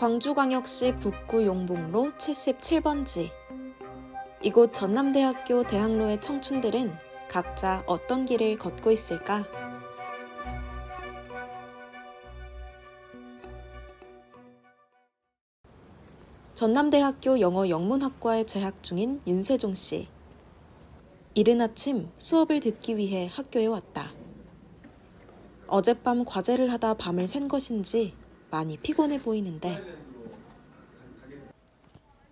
광주광역시 북구 용복로 77번지. 이곳 전남대학교 대학로의 청춘들은 각자 어떤 길을 걷고 있을까? 전남대학교 영어 영문학과에 재학 중인 윤세종 씨. 이른 아침 수업을 듣기 위해 학교에 왔다. 어젯밤 과제를 하다 밤을 샌 것인지 많이 피곤해 보이는데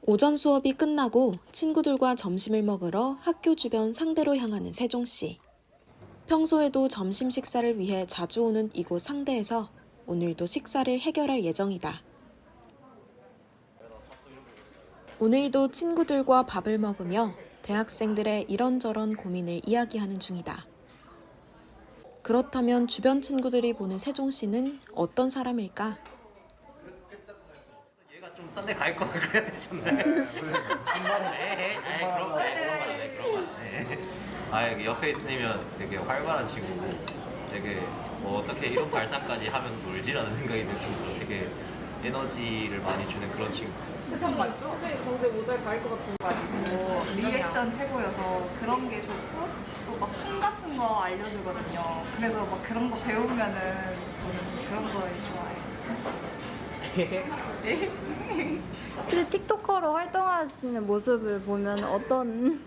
오전 수업이 끝나고 친구들과 점심을 먹으러 학교 주변 상대로 향하는 세종 씨. 평소에도 점심 식사를 위해 자주 오는 이곳 상대에서 오늘도 식사를 해결할 예정이다. 오늘도 친구들과 밥을 먹으며 대학생들의 이런저런 고민을 이야기하는 중이다. 그렇다면 주변 친구들이 보는 세종 씨는 어떤 사람일까? 얘가 좀 딴 데 가 있거나 그래야 되잖아요. 무슨 말을 그런 거 네. 아 여기 옆에 있으면 되게 활발한 친구고 되게 뭐 어떻게 이런 발상까지 하면서 놀지라는 생각이 좀 되게 에너지를 많이 주는 그런 친구. 진짜 맞죠? 근데 모자를 가릴 것 같은 거 아니고 리액션 최고여서 그런 게 좋고 또 막 춤 같은 거 알려주거든요. 그래서 막 그런 거 배우면은 저는 그런 거 좋아해요. 혹시 틱토커로 활동하시는 모습을 보면 어떤...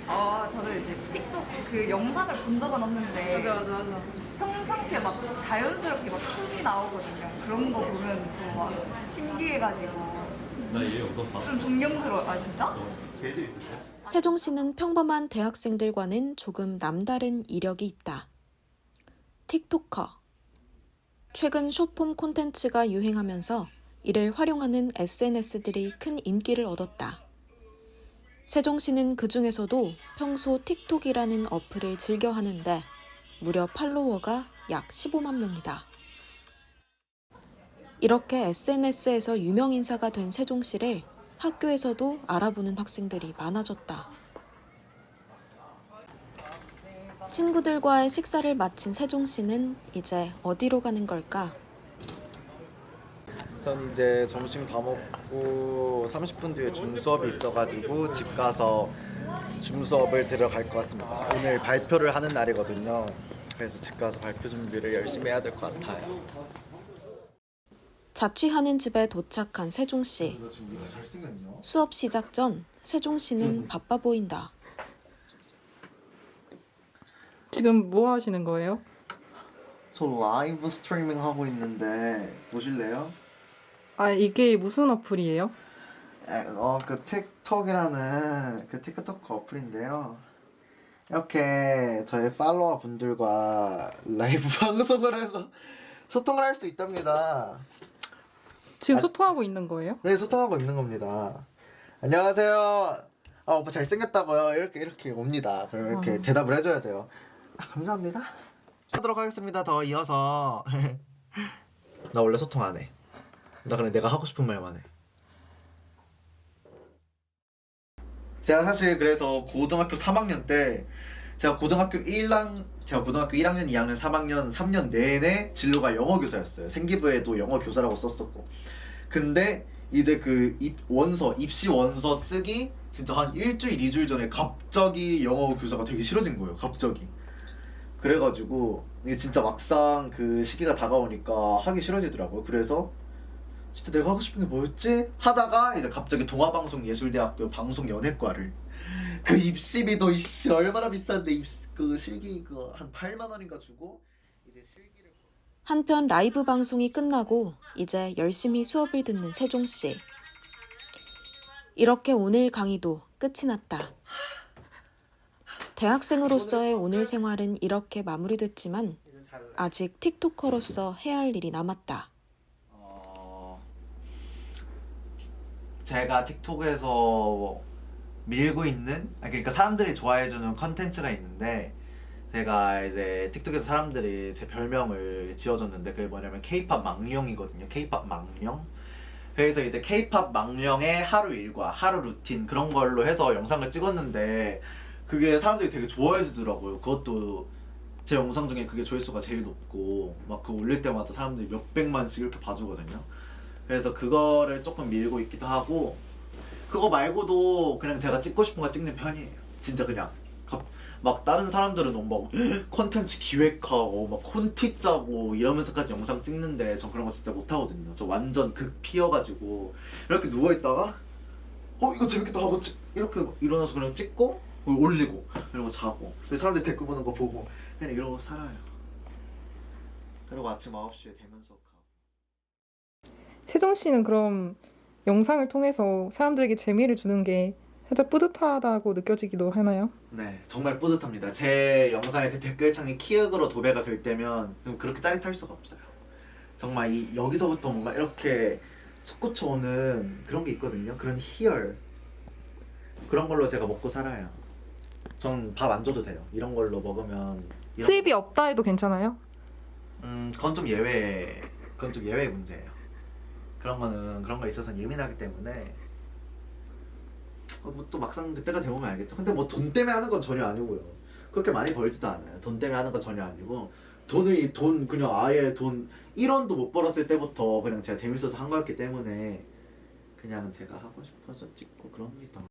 저는 이제 틱톡 그 영상을 본 적은 없는데 맞아. 평상시에 막 자연스럽게 막 춤이 나오거든요. 그런 거 보면 또 막 신기해가지고 나 얘 영상 봤어. 좀 존경스러워. 아 진짜? 제일 재밌었어요. 세종 씨는 평범한 대학생들과는 조금 남다른 이력이 있다. 틱토커. 최근 숏폼 콘텐츠가 유행하면서 이를 활용하는 SNS들이 큰 인기를 얻었다. 세종 씨는 그 중에서도 평소 틱톡이라는 어플을 즐겨 하는데 무려 팔로워가 약 15만 명이다. 이렇게 SNS에서 유명 인사가 된 세종 씨를 학교에서도 알아보는 학생들이 많아졌다. 친구들과의 식사를 마친 세종 씨는 이제 어디로 가는 걸까? 전 이제 점심 다 먹고 30분 뒤에 줌 수업이 있어가지고 집 가서 줌 수업을 들어갈 것 같습니다. 오늘 발표를 하는 날이거든요. 그래서 집 가서 발표 준비를 열심히 해야 될 것 같아요. 자취하는 집에 도착한 세종 씨. 수업 시작 전 세종 씨는 바빠 보인다. 지금 뭐 하시는 거예요? 저 라이브 스트리밍 하고 있는데 보실래요? 아, 이게 무슨 어플이에요? 그 틱톡이라는 그 틱톡 어플인데요. 이렇게 저희 팔로워 분들과 라이브 방송을 해서 소통을 할 수 있답니다. 지금 소통하고 있는 거예요? 네, 소통하고 있는 겁니다. 안녕하세요. 오빠 잘생겼다고요. 이렇게 옵니다. 그럼 이렇게 대답을 해줘야 돼요. 감사합니다. 하도록 하겠습니다. 더 이어서 나 원래 소통 안 해. 나 그냥 내가 하고 싶은 말만 해. 제가 사실 그래서 고등학교 3학년 때 제가 고등학교 1학년, 2학년, 3학년 3년 내내 진로가 영어 교사였어요. 생기부에도 영어 교사라고 썼었고. 근데 이제 그 입시 원서 쓰기 진짜 한 일주일, 2주일 전에 갑자기 영어 교사가 되게 싫어진 거예요. 갑자기. 그래가지고 이게 진짜 막상 그 시기가 다가오니까 하기 싫어지더라고요. 그래서 진짜 내가 하고 싶은 게 뭐였지? 하다가 이제 갑자기 동아방송예술대학교 방송연예과를 그 입시비도 얼마나 비싼데 그 실기 그 한 8만 원인가 주고 이제 실기를 한편 라이브 방송이 끝나고 이제 열심히 수업을 듣는 세종 씨. 이렇게 오늘 강의도 끝이 났다. 대학생으로서의 오늘 생활은 이렇게 마무리됐지만 아직 틱토커로서 해야 할 일이 남았다. 제가 틱톡에서 밀고 있는 그러니까 사람들이 좋아해주는 컨텐츠가 있는데 제가 이제 틱톡에서 사람들이 제 별명을 지어줬는데 그게 뭐냐면 K-팝 망령이거든요. K-팝 망령. 그래서 이제 K-팝 망령의 하루 일과 하루 루틴 그런 걸로 해서 영상을 찍었는데 그게 사람들이 되게 좋아해 주더라고요. 그것도 제 영상 중에 그게 조회수가 제일 높고 막 그거 올릴 때마다 사람들이 몇백만씩 이렇게 봐주거든요. 그래서 그거를 조금 밀고 있기도 하고, 그거 말고도 그냥 제가 찍고 싶은 거 찍는 편이에요. 진짜 그냥 막 다른 사람들은 막 콘텐츠 기획하고 막 콘티 짜고 이러면서까지 영상 찍는데 전 그런 거 진짜 못하거든요. 저 완전 극 피어가지고 이렇게 누워있다가 이거 재밌겠다 하고 이렇게 일어나서 그냥 찍고 올리고 그리고 자고, 그리고 사람들 댓글 보는 거 보고 그냥 이러고 살아요. 그리고 아침 9시에 대면 수업하고. 세정 씨는 그럼 영상을 통해서 사람들에게 재미를 주는 게 살짝 뿌듯하다고 느껴지기도 하나요? 네, 정말 뿌듯합니다. 제 영상에 그 댓글창이 키읔으로 도배가 될 때면 좀 그렇게 짜릿할 수가 없어요. 정말 여기서부터 뭔가 이렇게 솟구쳐 오는 그런 게 있거든요. 그런 희열, 그런 걸로 제가 먹고 살아요. 전 밥 안 줘도 돼요. 이런 걸로 먹으면 수입이 없다 해도 괜찮아요? 그건 좀 예외의 문제예요. 그런 거에 있어서는 예민하기 때문에 뭐 또 막상 그때가 되면 알겠죠. 근데 뭐 돈 때문에 하는 건 전혀 아니고요. 그렇게 많이 벌지도 않아요. 돈 때문에 하는 건 전혀 아니고, 그냥 아예 돈 1원도 못 벌었을 때부터 그냥 제가 재밌어서 한 거였기 때문에 그냥 제가 하고 싶어서 찍고 그럽니다.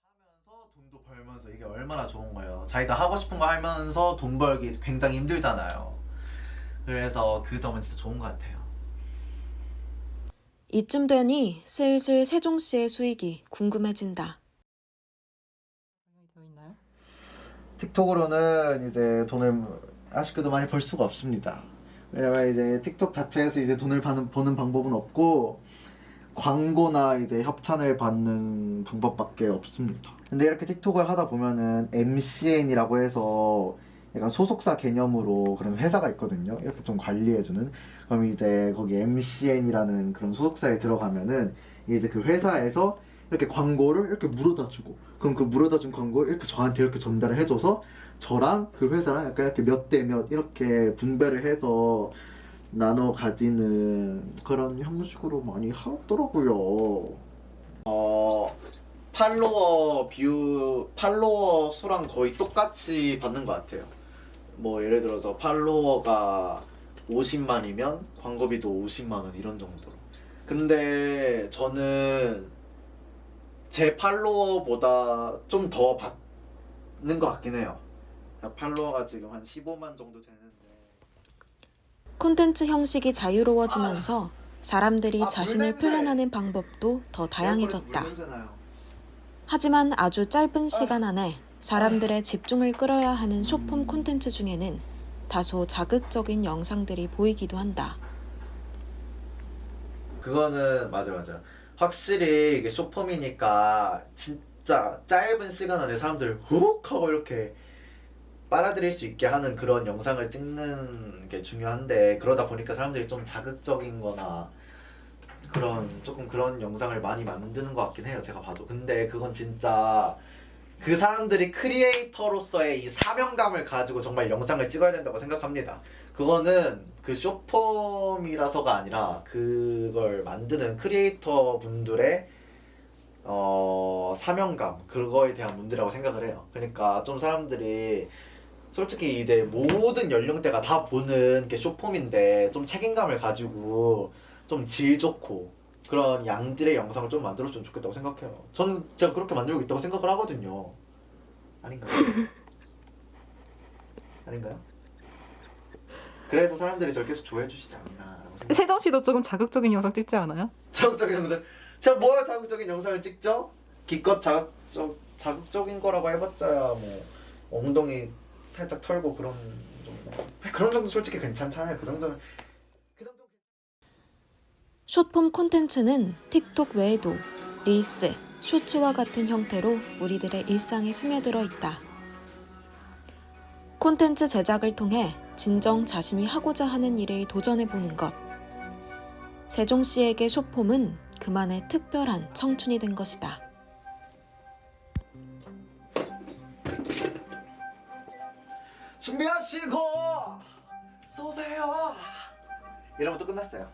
하면서 돈도 벌면서 이게 얼마나 좋은 거예요. 자기가 하고 싶은 거 하면서 돈 벌기 굉장히 힘들잖아요. 그래서 그 점은 진짜 좋은 것 같아요. 이쯤 되니 슬슬 세종 씨의 수익이 궁금해진다. 되어 있나요? 틱톡으로는 이제 돈을 아쉽게도 많이 벌 수가 없습니다. 왜냐면 이제 틱톡 자체에서 이제 돈을 버는 방법은 없고, 광고나 이제 협찬을 받는 방법밖에 없습니다. 근데 이렇게 틱톡을 하다 보면은 MCN이라고 해서 약간 소속사 개념으로 그런 회사가 있거든요. 이렇게 좀 관리해주는. 그럼 이제 거기 MCN이라는 그런 소속사에 들어가면은 이제 그 회사에서 이렇게 광고를 이렇게 물어다 주고, 그럼 그 물어다 준 광고를 이렇게 저한테 이렇게 전달을 해줘서 저랑 그 회사랑 약간 이렇게 몇 대 몇 이렇게 분배를 해서 나눠 가지는 그런 형식으로 많이 하더라고요. 팔로워 수랑 거의 똑같이 받는 것 같아요. 뭐 예를 들어서 팔로워가 50만이면 광고비도 50만 원 이런 정도로. 근데 저는 제 팔로워보다 좀 더 받는 것 같긴 해요. 팔로워가 지금 한 15만 정도 되는데. 콘텐츠 형식이 자유로워지면서 사람들이 자신을 물냄새. 표현하는 방법도 더 다양해졌다. 냄새 나요. 하지만 아주 짧은 시간 안에 사람들의 집중을 끌어야 하는 숏폼 콘텐츠 중에는 다소 자극적인 영상들이 보이기도 한다. 그거는 맞아. 확실히 이게 숏폼이니까 진짜 짧은 시간 안에 사람들을 훅 하고 이렇게 빨아들일 수 있게 하는 그런 영상을 찍는 게 중요한데, 그러다 보니까 사람들이 좀 자극적인 거나 조금 그런 영상을 많이 만드는 것 같긴 해요, 제가 봐도. 근데 그건 진짜 그 사람들이 크리에이터로서의 이 사명감을 가지고 정말 영상을 찍어야 된다고 생각합니다. 그거는 그 숏폼이라서가 아니라 그걸 만드는 크리에이터 분들의 사명감, 그거에 대한 문제라고 생각을 해요. 그러니까 좀 사람들이 솔직히 이제 모든 연령대가 다 보는 게 숏폼인데 좀 책임감을 가지고 좀 질 좋고 그런 양질의 영상을 좀 만들었으면 좋겠다고 생각해요. 저는 제가 그렇게 만들고 있다고 생각을 하거든요. 아닌가요? 아닌가요? 그래서 사람들이 저를 계속 좋아해 주시지 않나. 세정 씨도 조금 자극적인 영상 찍지 않아요? 자극적인 영상. 제가 뭐야 자극적인 영상을 찍죠? 기껏 자극적인 거라고 해봤자야 뭐 엉덩이 살짝 털고 그런 정도. 그런 정도 솔직히 괜찮잖아요. 그 정도는. 숏폼 콘텐츠는 틱톡 외에도 릴스, 쇼츠와 같은 형태로 우리들의 일상에 스며들어 있다. 콘텐츠 제작을 통해 진정 자신이 하고자 하는 일을 도전해보는 것. 세종 씨에게 숏폼은 그만의 특별한 청춘이 된 것이다. 준비하시고 쏘세요. 이러면 또 끝났어요.